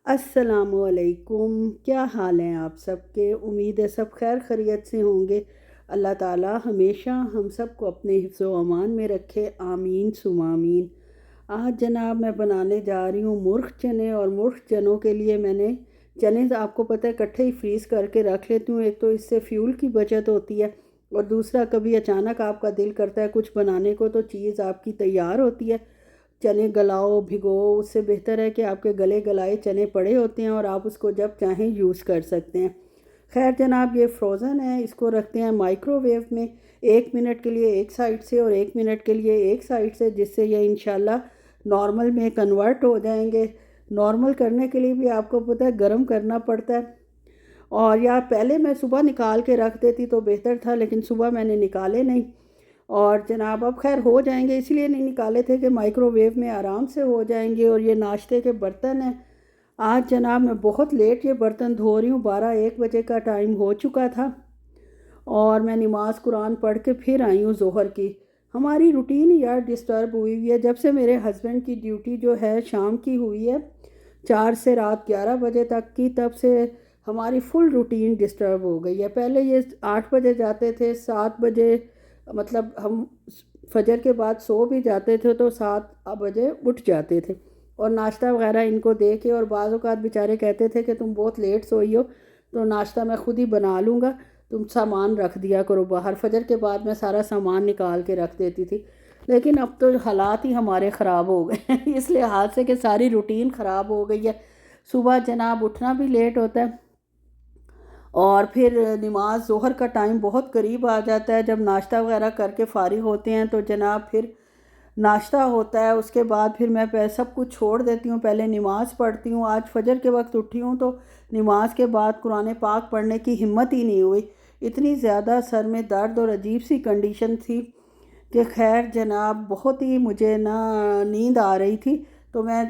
अस्सलामुअलैकुम। क्या हाल हैं आप सबके? उम्मीद है सब खैर खैरियत से होंगे। अल्लाह ताला हमेशा हम सबको अपने हिफ्ज़ व अमान में रखे, आमीन सुमा आमीन। आज जनाब मैं बनाने जा रही हूँ मुर्ख चने। और मुर्ख चनों के लिए मैंने चने तो आपको पता है इकट्ठे ही फ्रीज़ करके रख लेती हूँ। एक तो इससे फ्यूल की बचत होती है, और दूसरा कभी अचानक आपका दिल करता है कुछ बनाने को तो चीज़ आपकी तैयार होती है। चने गलाओ भिगो, उससे बेहतर है कि आपके गले गलाए चने पड़े होते हैं और आप उसको जब चाहें यूज़ कर सकते हैं। खैर जनाब, ये फ्रोज़न है, इसको रखते हैं माइक्रोवेव में 1 मिनट के लिए एक साइड से और 1 मिनट के लिए एक साइड से, जिससे ये इंशाल्लाह नॉर्मल में कन्वर्ट हो जाएंगे। नॉर्मल करने के लिए भी आपको पता है गर्म करना पड़ता है। और या पहले मैं सुबह निकाल के रख देती तो बेहतर था, लेकिन सुबह मैंने निकाले नहीं। और जनाब अब खैर हो जाएंगे, इसलिए नहीं निकाले थे कि माइक्रोवेव में आराम से हो जाएंगे। और ये नाश्ते के बर्तन हैं। आज जनाब मैं बहुत लेट ये बर्तन धो रही हूँ, 12-1 बजे का टाइम हो चुका था। और मैं नमाज कुरान पढ़ के फिर आई हूँ ज़ोहर की। हमारी रूटीन यार डिस्टर्ब हुई हुई है जब से मेरे हस्बैंड की ड्यूटी जो है शाम की हुई है, 4 से रात 11 बजे तक की, तब से हमारी फुल रूटीन डिस्टर्ब हो गई है। पहले ये 8 बजे जाते थे, 7 बजे मतलब हम फजर के बाद सो भी जाते थे तो 7 बजे उठ जाते थे। और नाश्ता वगैरह इनको दे के, और बाज़ औक़ात बेचारे कहते थे कि तुम बहुत लेट सोई हो तो नाश्ता मैं खुद ही बना लूँगा, तुम सामान रख दिया करो बाहर। फजर के बाद मैं सारा सामान निकाल के रख देती थी। लेकिन अब तो हालात ही हमारे ख़राब हो गए हैं इस लिहाज से कि सारी रूटीन ख़राब हो गई है। सुबह जनाब उठना भी लेट होता है, और फिर नमाज ज़ोहर का टाइम बहुत करीब आ जाता है। जब नाश्ता वगैरह करके फ़ारिग होते हैं तो जनाब फिर नाश्ता होता है, उसके बाद फिर मैं सब कुछ छोड़ देती हूँ, पहले नमाज़ पढ़ती हूँ। आज फजर के वक्त उठी हूँ तो नमाज के बाद कुरान पाक पढ़ने की हिम्मत ही नहीं हुई। इतनी ज़्यादा सर में दर्द और अजीब सी कंडीशन थी कि खैर जनाब बहुत ही मुझे ना नींद आ रही थी। तो मैं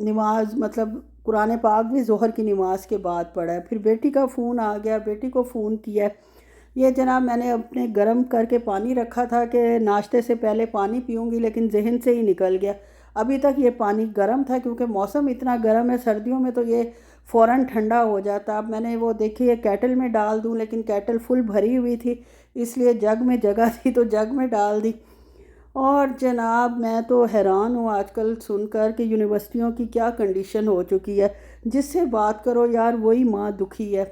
नमाज मतलब कुरान पाक भी ज़ोहर की नमाज के बाद पढ़ा है। फिर बेटी का फ़ोन आ गया, बेटी को फ़ोन किया। ये जनाब मैंने अपने गर्म करके पानी रखा था कि नाश्ते से पहले पानी पीऊँगी, लेकिन जहन से ही निकल गया। अभी तक ये पानी गर्म था, क्योंकि मौसम इतना गर्म है, सर्दियों में तो ये फ़ौरन ठंडा हो जाता। अब मैंने वो देखिए केटल में डाल दूँ, लेकिन केटल फुल भरी हुई थी, इसलिए जग में जगह थी तो जग में डाल दी। और जनाब मैं तो हैरान हूँ आजकल सुनकर कि यूनिवर्सिटियों की क्या कंडीशन हो चुकी है। जिससे बात करो यार वही माँ दुखी है।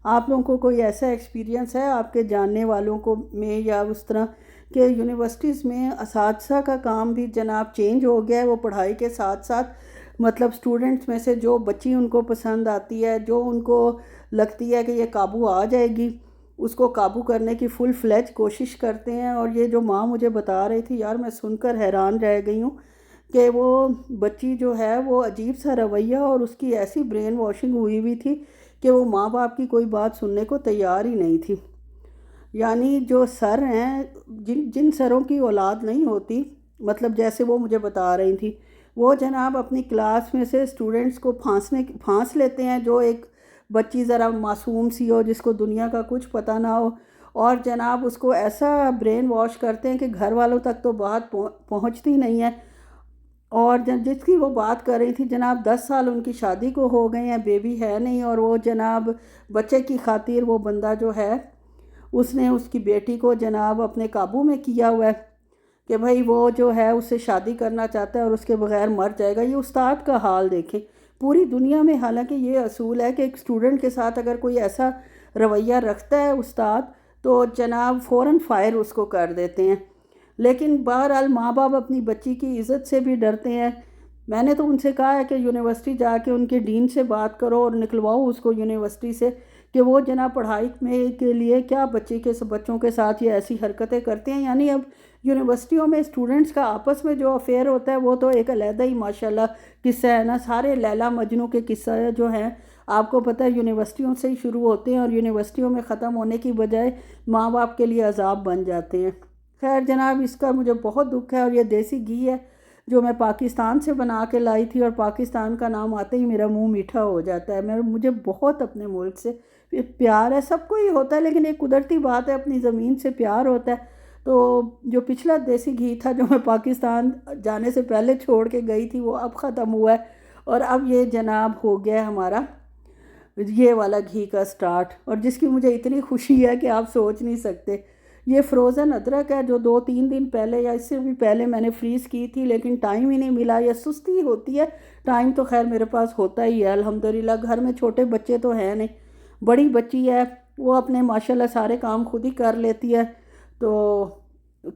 आप लोगों को कोई ऐसा एक्सपीरियंस है आपके जानने वालों को में, या उस तरह के यूनिवर्सिटीज़ में असातिज़ा का काम भी जनाब चेंज हो गया है? वो पढ़ाई के साथ साथ मतलब स्टूडेंट्स में से जो बच्ची उनको पसंद आती है, जो उनको लगती है कि ये काबू आ जाएगी, उसको काबू करने की फुल फ्लेज कोशिश करते हैं। और ये जो माँ मुझे बता रही थी यार, मैं सुनकर हैरान रह गई हूँ कि वो बच्ची जो है वो अजीब सा रवैया, और उसकी ऐसी ब्रेन वॉशिंग हुई हुई थी कि वो माँ बाप की कोई बात सुनने को तैयार ही नहीं थी। यानी जो सर हैं, जिन जिन सरों की औलाद नहीं होती, मतलब जैसे वो मुझे बता रही थी, वो जनाब अपनी क्लास में से स्टूडेंट्स को फांस लेते हैं। जो एक बच्ची ज़रा मासूम सी हो, जिसको दुनिया का कुछ पता ना हो, और जनाब उसको ऐसा ब्रेन वॉश करते हैं कि घर वालों तक तो बात पहुंचती नहीं है। और जब जिसकी वो बात कर रही थी जनाब, 10 साल उनकी शादी को हो गए हैं, बेबी है नहीं। और वो जनाब बच्चे की खातिर वो बंदा जो है, उसने उसकी बेटी को जनाब अपने काबू में किया हुआ है कि भाई वो जो है उससे शादी करना चाहता है और उसके बगैर मर जाएगा। ये उस्ताद का हाल देखें पूरी दुनिया में। हालांकि ये असूल है कि एक स्टूडेंट के साथ अगर कोई ऐसा रवैया रखता है उस्ताद, तो जनाब फ़ौरन फायर उसको कर देते हैं। लेकिन बहरहाल माँ बाप अपनी बच्ची की इज़्ज़त से भी डरते हैं। मैंने तो उनसे कहा है कि यूनिवर्सिटी जाके उनके डीन से बात करो और निकलवाओ उसको यूनिवर्सिटी से कि वो जना पढ़ाई में के लिए क्या बच्चों के साथ ये ऐसी हरकतें करते हैं। यानी अब यूनिवर्सिटियों में स्टूडेंट्स का आपस में जो अफेयर होता है वो तो एक अलहदा ही माशाल्लाह किस्सा है ना। सारे लैला मजनू के किस्सा जो हैं आपको पता है यूनिवर्सिटियों से ही शुरू होते हैं, और यूनिवर्सिटियों में ख़त्म होने की बजाय माँ बाप के लिए अजाब बन जाते हैं। खैर जनाब, इसका मुझे बहुत दुख है। और ये देसी घी है जो मैं पाकिस्तान से बना के लाई थी, और पाकिस्तान का नाम आते ही मेरा मुंह मीठा हो जाता है। मुझे बहुत अपने मुल्क से प्यार है, सबको ही होता है, लेकिन एक कुदरती बात है, अपनी ज़मीन से प्यार होता है। तो जो पिछला देसी घी था जो मैं पाकिस्तान जाने से पहले छोड़ के गई थी, वो अब ख़त्म हुआ है। और अब ये जनाब हो गया हमारा ये वाला घी का स्टार्ट, और जिसकी मुझे इतनी खुशी है कि आप सोच नहीं सकते। ये फ्रोज़न अदरक है जो 2-3 दिन पहले या इससे भी पहले मैंने फ्रीज़ की थी, लेकिन टाइम ही नहीं मिला या सुस्ती होती है। टाइम तो खैर मेरे पास होता ही है अल्हम्दुलिल्लाह। घर में छोटे बच्चे तो हैं नहीं, बड़ी बच्ची है, वो अपने माशाल्लाह सारे काम खुद ही कर लेती है, तो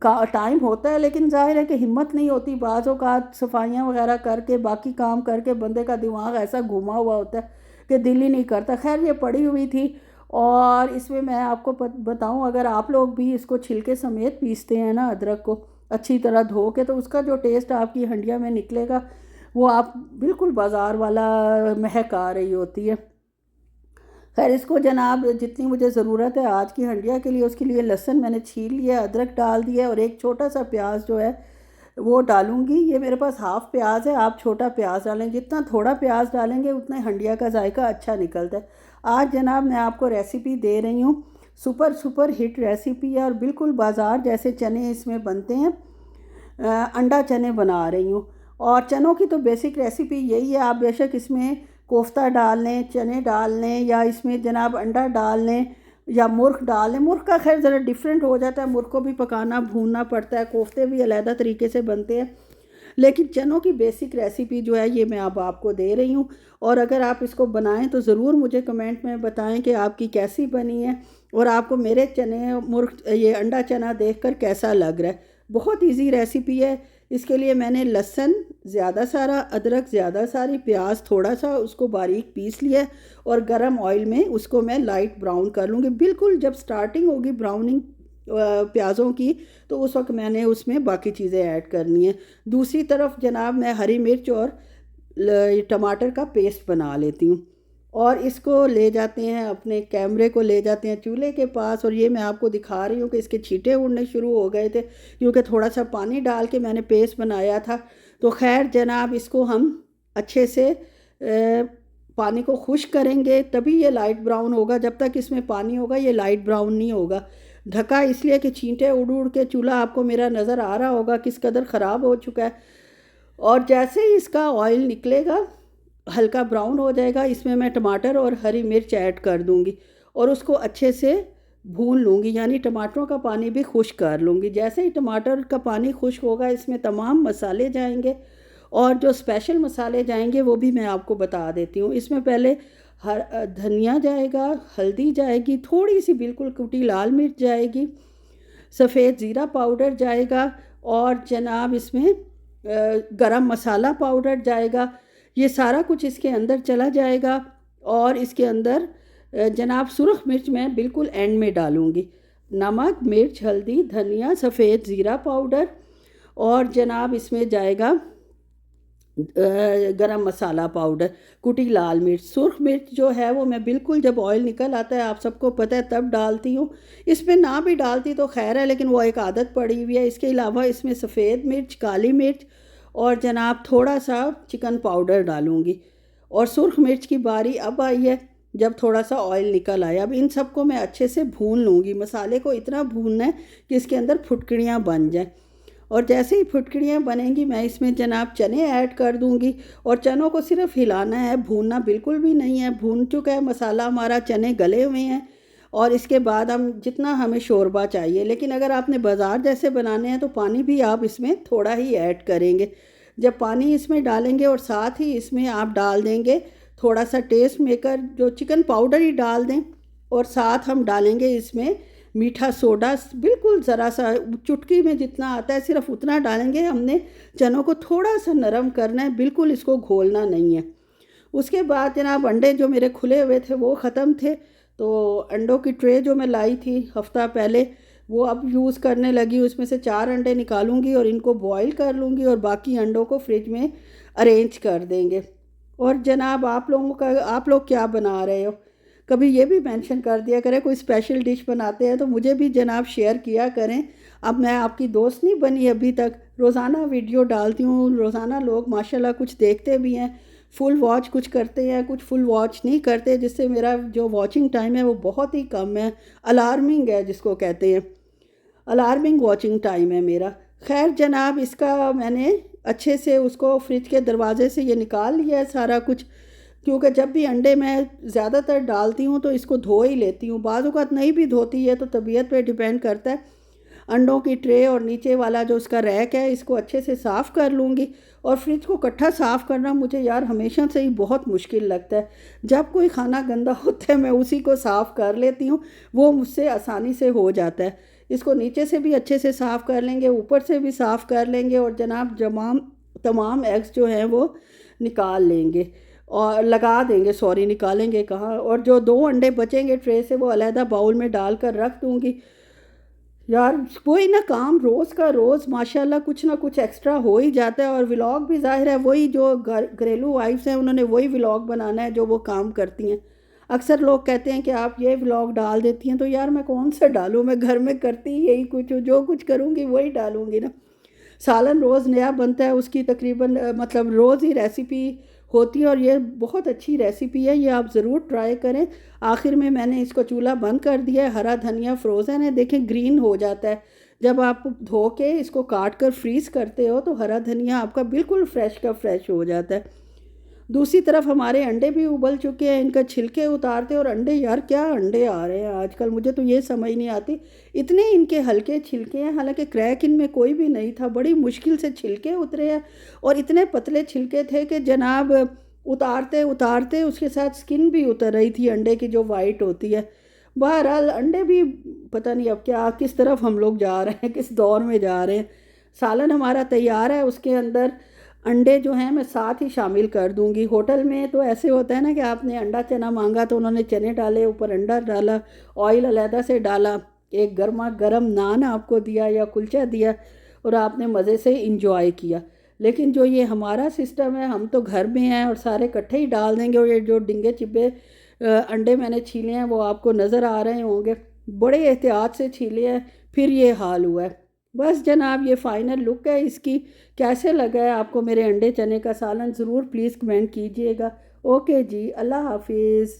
का टाइम होता है, लेकिन ज़ाहिर है कि हिम्मत नहीं होती। बाज़ औक़ात सफाइयाँ वगैरह करके बाकी काम करके बंदे का दिमाग ऐसा घुमा हुआ होता है कि दिल ही नहीं करता। खैर ये पड़ी हुई थी, और इसमें मैं आपको बताऊं, अगर आप लोग भी इसको छिलके समेत पीसते हैं ना अदरक को अच्छी तरह धो के, तो उसका जो टेस्ट आपकी हंडिया में निकलेगा वो आप बिल्कुल बाज़ार वाला महक आ रही होती है। खैर इसको जनाब जितनी मुझे ज़रूरत है आज की हंडिया के लिए, उसके लिए लहसुन मैंने छील लिया, अदरक डाल दिया, और एक छोटा सा प्याज जो है वो डालूंगी। ये मेरे पास हाफ़ प्याज है, आप छोटा प्याज डालें। जितना थोड़ा प्याज डालेंगे उतना हंडिया का जायका अच्छा निकलता है। आज जनाब मैं आपको रेसिपी दे रही हूँ, सुपर सुपर हिट रेसिपी है, और बिल्कुल बाज़ार जैसे चने इसमें बनते हैं। अंडा चने बना रही हूँ, और चनों की तो बेसिक रेसिपी यही है। आप बेशक इसमें कोफ्ता डाल लें, चने डाल लें, या इसमें जनाब अंडा डाल लें, या मुर्ख डाल लें। मुर्ख का खैर ज़रा डिफरेंट हो जाता है, मुर्ख को भी पकाना भूनना पड़ता है, कोफ्ते भी अलहदा तरीके से बनते हैं। लेकिन चनों की बेसिक रेसिपी जो है ये मैं अब आपको दे रही हूँ, और अगर आप इसको बनाएं तो ज़रूर मुझे कमेंट में बताएं कि आपकी कैसी बनी है, और आपको मेरे चने मुर्ख ये अंडा चना देखकर कैसा लग रहा है। बहुत इजी रेसिपी है। इसके लिए मैंने लहसुन ज़्यादा सारा, अदरक ज़्यादा सारी, प्याज थोड़ा सा उसको बारीक पीस लिया, और गरम ऑयल में उसको मैं लाइट ब्राउन कर लूँगी। बिल्कुल जब स्टार्टिंग होगी ब्राउनिंग प्याज़ों की, तो उस वक्त मैंने उसमें बाकी चीज़ें ऐड करनी है। दूसरी तरफ जनाब मैं हरी मिर्च और टमाटर का पेस्ट बना लेती हूँ, और इसको ले जाते हैं अपने कैमरे को ले जाते हैं चूल्हे के पास, और ये मैं आपको दिखा रही हूँ कि इसके छींटे उड़ने शुरू हो गए थे, क्योंकि थोड़ा सा पानी डाल के मैंने पेस्ट बनाया था। तो खैर जनाब इसको हम अच्छे से पानी को खुश्क करेंगे, तभी ये लाइट ब्राउन होगा। जब तक इसमें पानी होगा ये लाइट ब्राउन नहीं होगा। ढका इसलिए कि छींटे उड़ उड़ के चूल्हा आपको मेरा नज़र आ रहा होगा किस कदर ख़राब हो चुका है। और जैसे ही इसका ऑयल निकलेगा, हल्का ब्राउन हो जाएगा, इसमें मैं टमाटर और हरी मिर्च ऐड कर दूंगी, और उसको अच्छे से भून लूँगी, यानी टमाटरों का पानी भी खुश्क कर लूँगी। जैसे ही टमाटर का पानी खुश्क होगा, इसमें तमाम मसाले जाएंगे, और जो स्पेशल मसाले जाएंगे वो भी मैं आपको बता देती हूँ। इसमें पहले धनिया जाएगा, हल्दी जाएगी, थोड़ी सी बिल्कुल कुटी लाल मिर्च जाएगी, सफ़ेद ज़ीरा पाउडर जाएगा, और जनाब इसमें गरम मसाला पाउडर जाएगा। ये सारा कुछ इसके अंदर चला जाएगा, और इसके अंदर जनाब सुरख मिर्च मैं बिल्कुल एंड में डालूँगी। नमक, मिर्च, हल्दी, धनिया, सफ़ेद ज़ीरा पाउडर, और जनाब इसमें जाएगा गरम मसाला पाउडर, कुटी लाल मिर्च। सुर्ख मिर्च जो है वो मैं बिल्कुल जब ऑयल निकल आता है, आप सबको पता है, तब डालती हूँ। इसमें ना भी डालती तो खैर है, लेकिन वो एक आदत पड़ी हुई है। इसके अलावा इसमें सफ़ेद मिर्च, काली मिर्च, और जनाब थोड़ा सा चिकन पाउडर डालूँगी। और सुर्ख मिर्च की बारी अब आई है, जब थोड़ा सा ऑयल निकल आया। अब इन सबको मैं अच्छे से भून लूँगी। मसाले को इतना भूनना है कि इसके अंदर फुटकड़ियाँ बन जाएं, और जैसे ही फुटकड़ियाँ बनेंगी मैं इसमें जनाब चने ऐड कर दूंगी, और चनों को सिर्फ हिलाना है, भूनना बिल्कुल भी नहीं है। भून चुका है मसाला हमारा, चने गले हुए हैं, और इसके बाद हम जितना हमें शोरबा चाहिए, लेकिन अगर आपने बाज़ार जैसे बनाने हैं तो पानी भी आप इसमें थोड़ा ही ऐड करेंगे। जब पानी इसमें डालेंगे, और साथ ही इसमें आप डाल देंगे थोड़ा सा टेस्ट मेकर, जो चिकन पाउडर ही डाल दें, और साथ हम डालेंगे इसमें मीठा सोडा, बिल्कुल ज़रा सा, चुटकी में जितना आता है सिर्फ उतना डालेंगे। हमने चनों को थोड़ा सा नरम करना है, बिल्कुल इसको घोलना नहीं है। उसके बाद जनाब अंडे जो मेरे खुले हुए थे वो ख़त्म थे, तो अंडों की ट्रे जो मैं लाई थी हफ़्ता पहले, वो अब यूज़ करने लगी। उसमें से 4 अंडे निकालूंगी और इनको बॉईल कर लूँगी, और बाकी अंडों को फ्रिज में अरेंज कर देंगे। और जनाब आप लोग क्या बना रहे हो, कभी ये भी मेंशन कर दिया करें। कोई स्पेशल डिश बनाते हैं तो मुझे भी जनाब शेयर किया करें। अब मैं आपकी दोस्त नहीं बनी अभी तक, रोज़ाना वीडियो डालती हूँ, रोज़ाना लोग माशाल्लाह कुछ देखते भी हैं, फुल वॉच कुछ करते हैं, कुछ फुल वॉच नहीं करते, जिससे मेरा जो वॉचिंग टाइम है वो बहुत ही कम है। अलार्मिंग है जिसको कहते हैं, अलार्मिंग वॉचिंग टाइम है मेरा। खैर जनाब इसका मैंने अच्छे से उसको फ्रिज के दरवाजे से ये निकाल लिया है सारा कुछ, क्योंकि जब भी अंडे मैं ज़्यादातर डालती हूँ तो इसको धो ही लेती हूँ, बाज़ औक़ात नहीं भी धोती है तो तबीयत पे डिपेंड करता है। अंडों की ट्रे और नीचे वाला जो उसका रैक है इसको अच्छे से साफ़ कर लूँगी। और फ्रिज को इकट्ठा साफ़ करना मुझे यार हमेशा से ही बहुत मुश्किल लगता है। जब कोई खाना गंदा होता है मैं उसी को साफ़ कर लेती हूँ, वो मुझसे आसानी से हो जाता है। इसको नीचे से भी अच्छे से साफ़ कर लेंगे, ऊपर से भी साफ़ कर लेंगे और जनाब तमाम एग्स जो हैं वो निकाल लेंगे और लगा देंगे, सॉरी निकालेंगे कहाँ, और जो 2 अंडे बचेंगे ट्रे से वो अलहदा बाउल में डाल कर रख दूँगी। यार वही ना काम, रोज़ का रोज़ माशाल्लाह कुछ ना कुछ एक्स्ट्रा हो ही जाता है। और व्लॉग भी ज़ाहिर है वही जो घरेलू वाइफ्स हैं उन्होंने वही व्लॉग बनाना है जो वो काम करती हैं। अक्सर लोग कहते हैं कि आप ये व्लॉग डाल देती हैं, तो यार मैं कौन सा डालूँ, मैं घर में करती ही यही कुछ हूँ, जो कुछ करूँगी वही डालूँगी ना। सालन रोज़ नया बनता है, उसकी तकरीबन मतलब रोज़ ही रेसिपी होती है और ये बहुत अच्छी रेसिपी है, ये आप ज़रूर ट्राई करें। आखिर में मैंने इसको चूल्हा बंद कर दिया है। हरा धनिया फ्रोज़न है, देखें ग्रीन हो जाता है। जब आप धो के इसको काट कर फ्रीज़ करते हो तो हरा धनिया आपका बिल्कुल फ्रेश का फ्रेश हो जाता है। दूसरी तरफ हमारे अंडे भी उबल चुके हैं, इनका छिलके उतारते। और अंडे, यार क्या अंडे आ रहे हैं आजकल, मुझे तो ये समझ नहीं आती, इतने इनके हल्के छिलके हैं, हालांकि क्रैक इनमें कोई भी नहीं था, बड़ी मुश्किल से छिलके उतरे हैं। और इतने पतले छिलके थे कि जनाब उतारते उतारते उसके साथ स्किन भी उतर रही थी अंडे की जो वाइट होती है। बहरहाल अंडे भी पता नहीं अब क्या, किस तरफ हम लोग जा रहे हैं, किस दौर में जा रहे हैं। सालन हमारा तैयार है, उसके अंदर अंडे जो हैं मैं साथ ही शामिल कर दूंगी। होटल में तो ऐसे होता है ना कि आपने अंडा चना मांगा तो उन्होंने चने डाले, ऊपर अंडा डाला, ऑयल अलहदा से डाला, एक गर्मा गर्म नान आपको दिया या कुलचा दिया और आपने मज़े से इंजॉय किया। लेकिन जो ये हमारा सिस्टम है, हम तो घर में हैं और सारे इकट्ठे ही डाल देंगे। और ये जो डिंगे चिब्बे अंडे मैंने छीले हैं वो आपको नज़र आ रहे होंगे, बड़े एहतियात से छीले हैं, फिर ये हाल हुआ है। बस जनाब ये फ़ाइनल लुक है इसकी। कैसे लगा है आपको मेरे अंडे चने का सालन, ज़रूर प्लीज़ कमेंट कीजिएगा। ओके जी, अल्लाह हाफिज़।